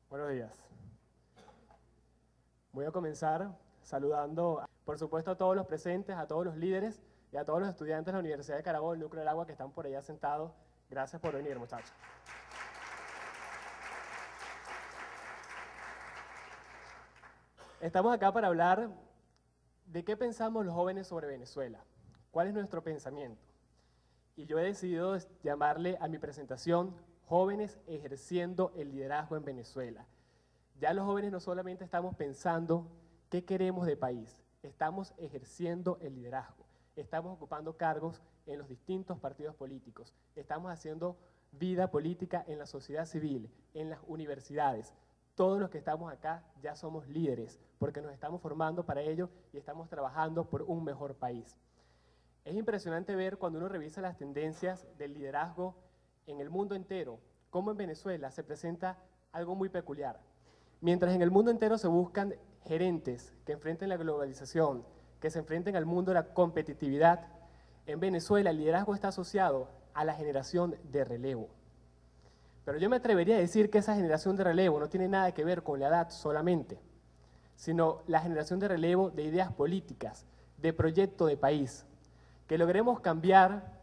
Buenos días. Voy a comenzar saludando, por supuesto, a todos los presentes, a todos los líderes y a todos los estudiantes de la Universidad de Carabobo, el Núcleo del Agua, que están por allá sentados. Gracias por venir, muchachos. Estamos acá para hablar de qué pensamos los jóvenes sobre Venezuela, cuál es nuestro pensamiento. Y yo he decidido llamarle a mi presentación Jóvenes ejerciendo el liderazgo en Venezuela. Ya los jóvenes no solamente estamos pensando qué queremos de país, estamos ejerciendo el liderazgo, estamos ocupando cargos en los distintos partidos políticos, estamos haciendo vida política en la sociedad civil, en las universidades. Todos los que estamos acá ya somos líderes, porque nos estamos formando para ello y estamos trabajando por un mejor país. Es impresionante ver cuando uno revisa las tendencias del liderazgo en el mundo entero, cómo en Venezuela se presenta algo muy peculiar. Mientras en el mundo entero se buscan gerentes que enfrenten la globalización, que se enfrenten al mundo de la competitividad, en Venezuela el liderazgo está asociado a la generación de relevo. Pero yo me atrevería a decir que esa generación de relevo no tiene nada que ver con la edad solamente, sino la generación de relevo de ideas políticas, de proyecto de país, que logremos cambiar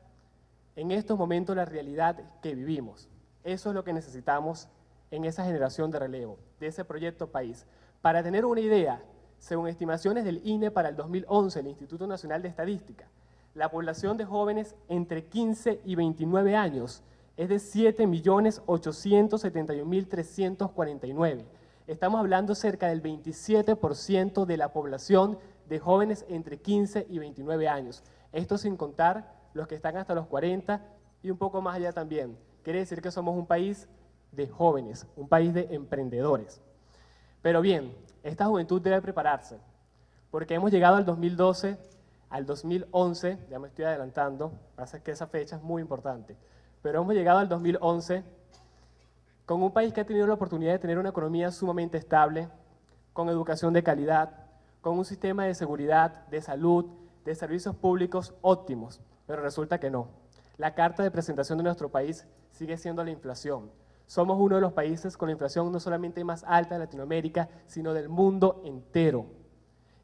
en estos momentos la realidad que vivimos. Eso es lo que necesitamos en esa generación de relevo, de ese proyecto país. Para tener una idea, según estimaciones del INE para el 2011, el Instituto Nacional de Estadística, la población de jóvenes entre 15 y 29 años es de 7.871.349. Estamos hablando cerca del 27% de la población de jóvenes entre 15 y 29 años. Esto sin contar los que están hasta los 40 y un poco más allá también. Quiere decir que somos un país de jóvenes, un país de emprendedores. Pero bien, esta juventud debe prepararse, porque hemos llegado al 2012, al 2011, ya me estoy adelantando, pasa que esa fecha es muy importante, pero hemos llegado al 2011 con un país que ha tenido la oportunidad de tener una economía sumamente estable, con educación de calidad, con un sistema de seguridad, de salud, de servicios públicos óptimos, pero resulta que no. La carta de presentación de nuestro país sigue siendo la inflación. Somos uno de los países con la inflación no solamente más alta de Latinoamérica, sino del mundo entero.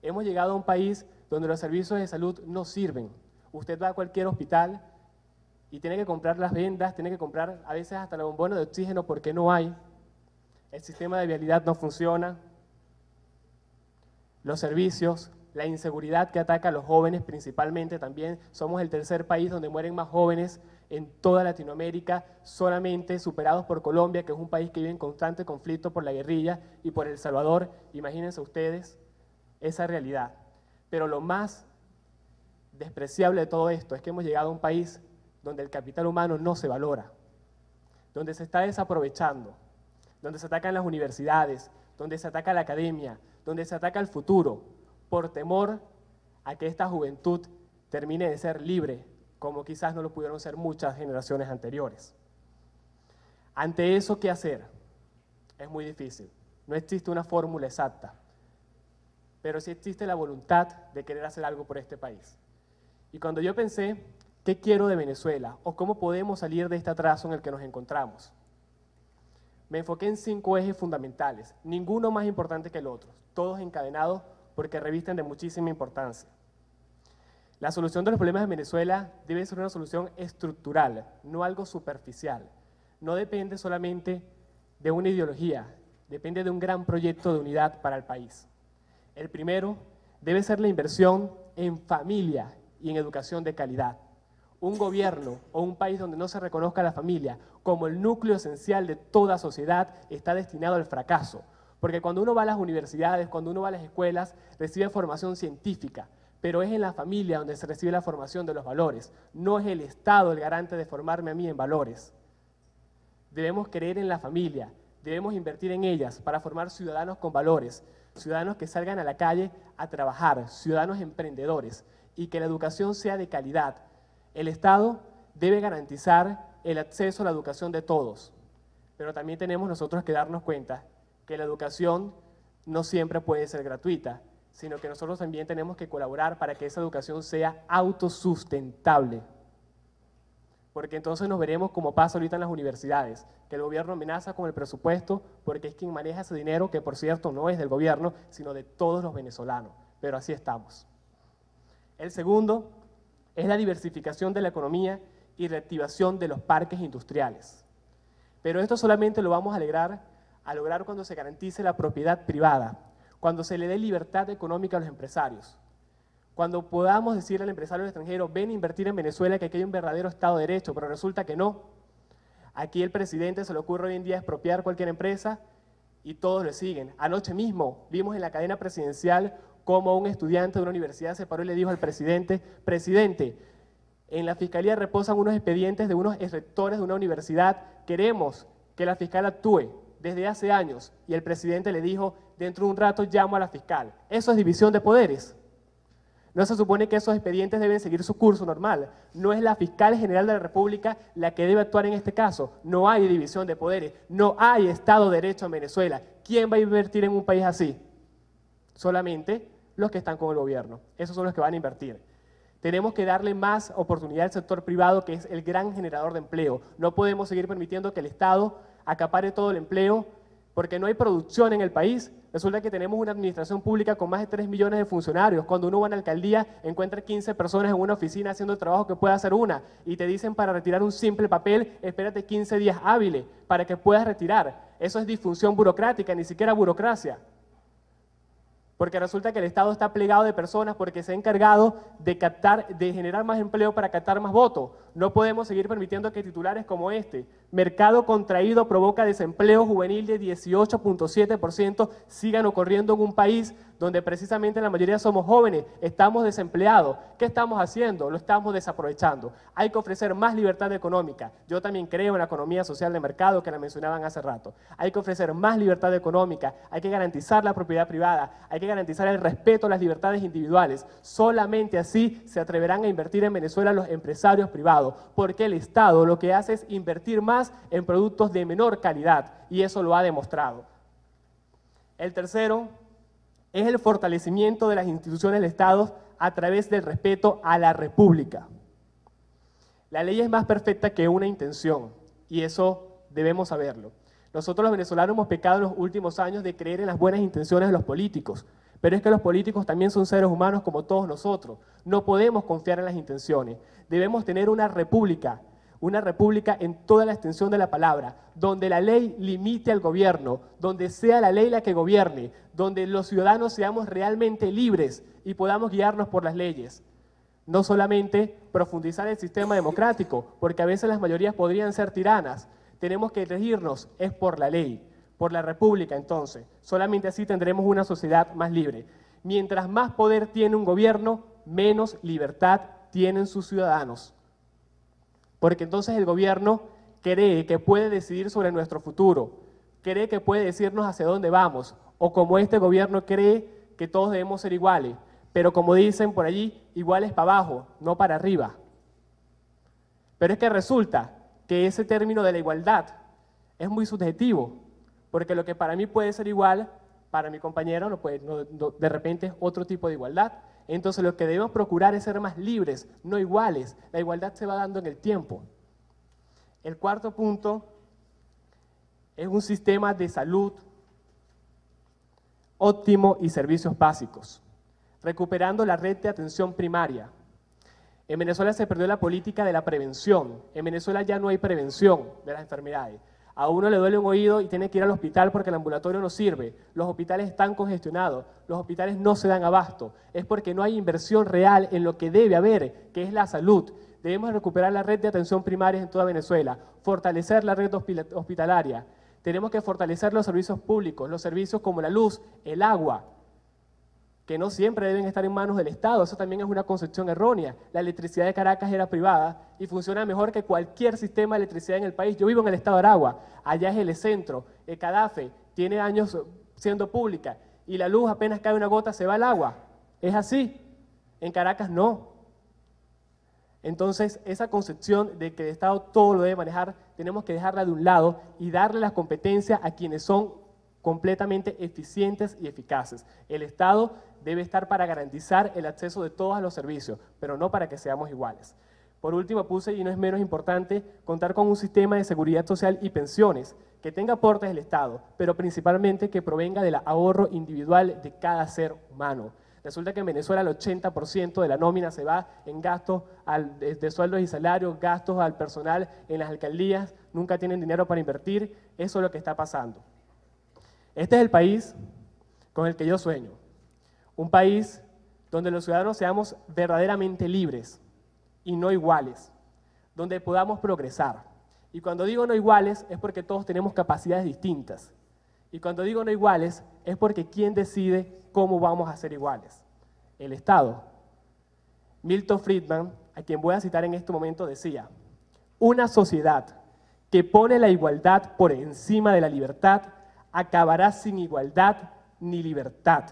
Hemos llegado a un país donde los servicios de salud no sirven. Usted va a cualquier hospital y tiene que comprar las vendas, tiene que comprar a veces hasta la bombona de oxígeno porque no hay. El sistema de vialidad no funciona. Los servicios, la inseguridad que ataca a los jóvenes principalmente también. Somos el tercer país donde mueren más jóvenes en toda Latinoamérica, solamente superados por Colombia, que es un país que vive en constante conflicto por la guerrilla, y por El Salvador. Imagínense ustedes esa realidad. Pero lo más despreciable de todo esto es que hemos llegado a un país donde el capital humano no se valora, donde se está desaprovechando, donde se atacan las universidades, donde se ataca la academia, donde se ataca el futuro, por temor a que esta juventud termine de ser libre, como quizás no lo pudieron ser muchas generaciones anteriores. Ante eso, ¿qué hacer? Es muy difícil. No existe una fórmula exacta, pero sí existe la voluntad de querer hacer algo por este país. Y cuando yo pensé, ¿qué quiero de Venezuela? ¿O cómo podemos salir de este atraso en el que nos encontramos? Me enfoqué en 5 ejes fundamentales, ninguno más importante que el otro, todos encadenados porque revisten de muchísima importancia. La solución de los problemas de Venezuela debe ser una solución estructural, no algo superficial. No depende solamente de una ideología, depende de un gran proyecto de unidad para el país. El primero debe ser la inversión en familia y en educación de calidad. Un gobierno o un país donde no se reconozca a la familia como el núcleo esencial de toda sociedad está destinado al fracaso. Porque cuando uno va a las universidades, cuando uno va a las escuelas, recibe formación científica, pero es en la familia donde se recibe la formación de los valores. No es el Estado el garante de formarme a mí en valores. Debemos creer en la familia, debemos invertir en ellas para formar ciudadanos con valores, ciudadanos que salgan a la calle a trabajar, ciudadanos emprendedores, y que la educación sea de calidad. El Estado debe garantizar el acceso a la educación de todos, pero también tenemos nosotros que darnos cuenta que la educación no siempre puede ser gratuita, sino que nosotros también tenemos que colaborar para que esa educación sea autosustentable. porque entonces nos veremos como pasa ahorita en las universidades, que el gobierno amenaza con el presupuesto porque es quien maneja ese dinero, que por cierto no es del gobierno, sino de todos los venezolanos, pero así estamos. El segundo es la diversificación de la economía y reactivación de los parques industriales. Pero esto solamente lo vamos a lograr cuando se garantice la propiedad privada, cuando se le dé libertad económica a los empresarios, cuando podamos decirle al empresario extranjero, ven a invertir en Venezuela, que aquí hay un verdadero Estado de Derecho, pero resulta que no. Aquí el presidente se le ocurre hoy en día expropiar cualquier empresa y todos le siguen. Anoche mismo vimos en la cadena presidencial cómo un estudiante de una universidad se paró y le dijo al presidente, presidente, en la fiscalía reposan unos expedientes de unos rectores de una universidad, queremos que la fiscal actúe desde hace años, y el presidente le dijo, dentro de un rato llamo a la fiscal. Eso es división de poderes. No se supone que esos expedientes deben seguir su curso normal. No es la fiscal general de la República la que debe actuar en este caso. No hay división de poderes, no hay Estado de Derecho en Venezuela. ¿Quién va a invertir en un país así? Solamente los que están con el gobierno. Esos son los que van a invertir. Tenemos que darle más oportunidad al sector privado, que es el gran generador de empleo. No podemos seguir permitiendo que el Estado acapare todo el empleo, porque no hay producción en el país. Resulta que tenemos una administración pública con más de 3 millones de funcionarios. Cuando uno va a la alcaldía, encuentra 15 personas en una oficina haciendo el trabajo que puede hacer una, y te dicen para retirar un simple papel, espérate 15 días hábiles para que puedas retirar. Eso es disfunción burocrática, ni siquiera burocracia. Porque resulta que el Estado está plegado de personas porque se ha encargado de generar más empleo para captar más votos. No podemos seguir permitiendo que titulares como este, mercado contraído provoca desempleo juvenil de 18.7%, sigan ocurriendo en un país donde precisamente la mayoría somos jóvenes, estamos desempleados. ¿Qué estamos haciendo? Lo estamos desaprovechando. Hay que ofrecer más libertad económica. Yo también creo en la economía social de mercado, que la mencionaban hace rato. Hay que ofrecer más libertad económica, hay que garantizar la propiedad privada, hay que garantizar el respeto a las libertades individuales. Solamente así se atreverán a invertir en Venezuela los empresarios privados, porque el Estado lo que hace es invertir más en productos de menor calidad, y eso lo ha demostrado. El tercero es el fortalecimiento de las instituciones del Estado a través del respeto a la República. La ley es más perfecta que una intención, y eso debemos saberlo. Nosotros los venezolanos hemos pecado en los últimos años de creer en las buenas intenciones de los políticos, pero es que los políticos también son seres humanos como todos nosotros. No podemos confiar en las intenciones. Debemos tener una república en toda la extensión de la palabra, donde la ley limite al gobierno, donde sea la ley la que gobierne, donde los ciudadanos seamos realmente libres y podamos guiarnos por las leyes. No solamente profundizar el sistema democrático, porque a veces las mayorías podrían ser tiranas. Tenemos que regirnos, es por la ley, por la república entonces. Solamente así tendremos una sociedad más libre. Mientras más poder tiene un gobierno, menos libertad tienen sus ciudadanos. Porque entonces el gobierno cree que puede decidir sobre nuestro futuro, cree que puede decirnos hacia dónde vamos, o como este gobierno cree que todos debemos ser iguales, pero como dicen por allí, iguales para abajo, no para arriba. Pero es que resulta que ese término de la igualdad es muy subjetivo, porque lo que para mí puede ser igual, para mi compañero de repente es otro tipo de igualdad. Entonces lo que debemos procurar es ser más libres, no iguales. La igualdad se va dando en el tiempo. El cuarto punto es un sistema de salud óptimo y servicios básicos, recuperando la red de atención primaria. En Venezuela se perdió la política de la prevención. En Venezuela ya no hay prevención de las enfermedades. A uno le duele un oído y tiene que ir al hospital porque el ambulatorio no sirve. Los hospitales están congestionados, los hospitales no se dan abasto. Es porque no hay inversión real en lo que debe haber, que es la salud. Debemos recuperar la red de atención primaria en toda Venezuela, fortalecer la red hospitalaria. Tenemos que fortalecer los servicios públicos, los servicios como la luz, el agua, que no siempre deben estar en manos del Estado. Eso también es una concepción errónea. La electricidad de Caracas era privada y funciona mejor que cualquier sistema de electricidad en el país. Yo vivo en el estado de Aragua, allá es el centro, el CADAFE, tiene años siendo pública y la luz apenas cae una gota se va al agua. Es así. En Caracas no. Entonces, esa concepción de que el Estado todo lo debe manejar, tenemos que dejarla de un lado y darle las competencias a quienes son completamente eficientes y eficaces. El Estado debe estar para garantizar el acceso de todos a los servicios, pero no para que seamos iguales. Por último puse, y no es menos importante, contar con un sistema de seguridad social y pensiones que tenga aportes del Estado, pero principalmente que provenga del ahorro individual de cada ser humano. Resulta que en Venezuela el 80% de la nómina se va en gastos de sueldos y salarios, gastos al personal en las alcaldías, nunca tienen dinero para invertir, eso es lo que está pasando. Este es el país con el que yo sueño, un país donde los ciudadanos seamos verdaderamente libres y no iguales, donde podamos progresar. Y cuando digo no iguales es porque todos tenemos capacidades distintas. Y cuando digo no iguales es porque ¿quién decide cómo vamos a ser iguales? El Estado. Milton Friedman, a quien voy a citar en este momento, decía: una sociedad que pone la igualdad por encima de la libertad acabará sin igualdad ni libertad.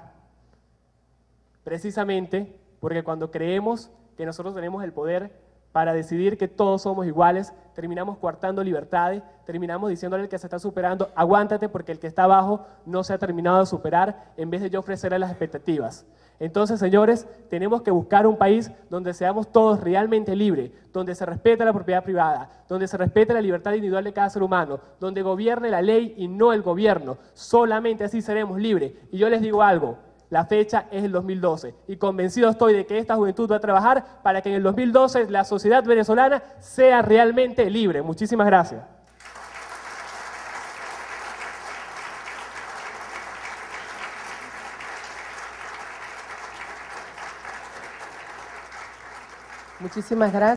Precisamente porque cuando creemos que nosotros tenemos el poder para decidir que todos somos iguales, terminamos coartando libertades, terminamos diciéndole al que se está superando, aguántate porque el que está abajo no se ha terminado de superar, en vez de yo ofrecerle las expectativas. Entonces, señores, tenemos que buscar un país donde seamos todos realmente libres, donde se respete la propiedad privada, donde se respete la libertad individual de cada ser humano, donde gobierne la ley y no el gobierno. Solamente así seremos libres. Y yo les digo algo, la fecha es el 2012 y convencido estoy de que esta juventud va a trabajar para que en el 2012 la sociedad venezolana sea realmente libre. Muchísimas gracias. Muchísimas gracias.